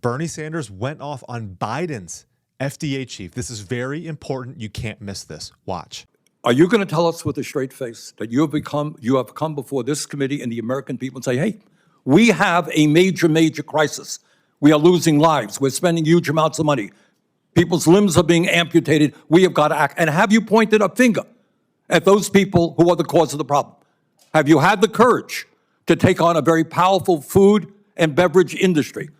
Bernie Sanders went off on Biden's FDA chief. This is very important. You can't miss this. Watch. Are you going to tell us with a straight face that you have come before this committee and the American people and say, hey, we have a major crisis. We are losing lives. We're spending huge amounts of money. People's limbs are being amputated. We have got to act. And have you pointed a finger at those people who are the cause of the problem? Have you had the courage to take on a very powerful food and beverage industry?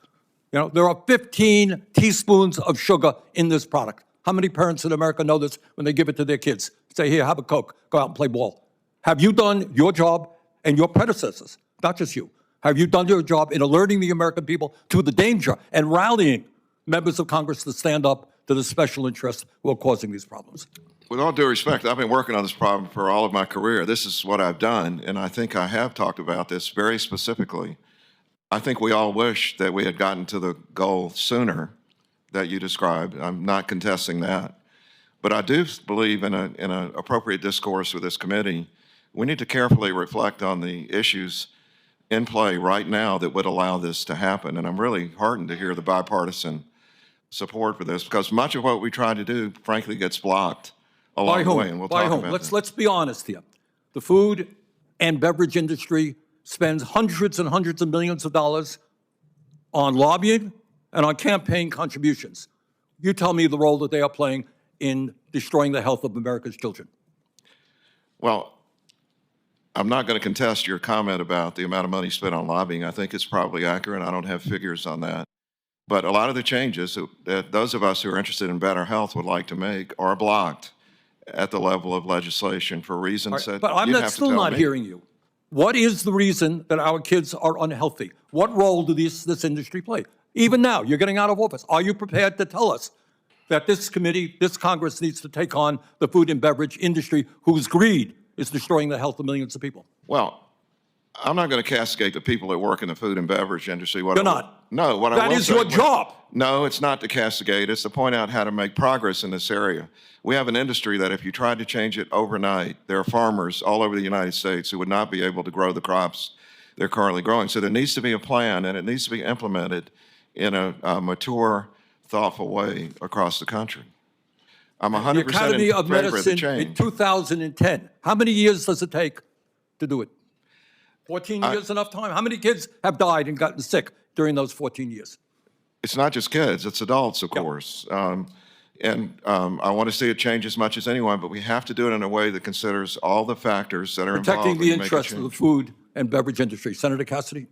You know, there are 15 teaspoons of sugar in this product. How many parents in America know this when they give it to their kids? Say, here, have a Coke, go out and play ball. Have you done your job, and your predecessors, not just you, have you done your job in alerting the American people to the danger and rallying members of Congress to stand up to the special interests who are causing these problems? With all due respect, I've been working on this problem for all of my career. This is what I've done, and I think I have talked about this very specifically. I think we all wish that we had gotten to the goal sooner that you described. I'm not contesting that. But I do believe in an appropriate discourse with this committee. We need to carefully reflect on the issues in play right now that would allow this to happen. And I'm really heartened to hear the bipartisan support for this, because much of what we try to do, frankly, gets blocked along the way. And we'll talk about that. Let's be honest here. The food and beverage industry spends hundreds and hundreds of millions of dollars on lobbying and on campaign contributions. You tell me the role that they are playing in destroying the health of America's children. Well, I'm not going to contest your comment about the amount of money spent on lobbying. I think it's probably accurate. I don't have figures on that. But a lot of the changes that those of us who are interested in better health would like to make are blocked at the level of legislation for reasons that but I'm still not hearing you. What is the reason that our kids are unhealthy? What role do this industry play? Even now, you're getting out of office. Are you prepared to tell us that this committee, this Congress needs to take on the food and beverage industry whose greed is destroying the health of millions of people? Well, I'm not going to castigate the people that work in the food and beverage industry. You're not. No, what that is your job. No, it's not to castigate. It's to point out how to make progress in this area. We have an industry that if you tried to change it overnight, there are farmers all over the United States who would not be able to grow the crops they're currently growing. So there needs to be a plan, and it needs to be implemented in a mature, thoughtful way across the country. I'm 100% the Academy of in favor Medicine of the change. In 2010, how many years does it take to do it? 14 years enough time? How many kids have died and gotten sick during those 14 years? It's not just kids, it's adults, of course. I want to see it change as much as anyone, but we have to do it in a way that considers all the factors that are involved Protecting the in making interests of the food and beverage industry. Senator Cassidy?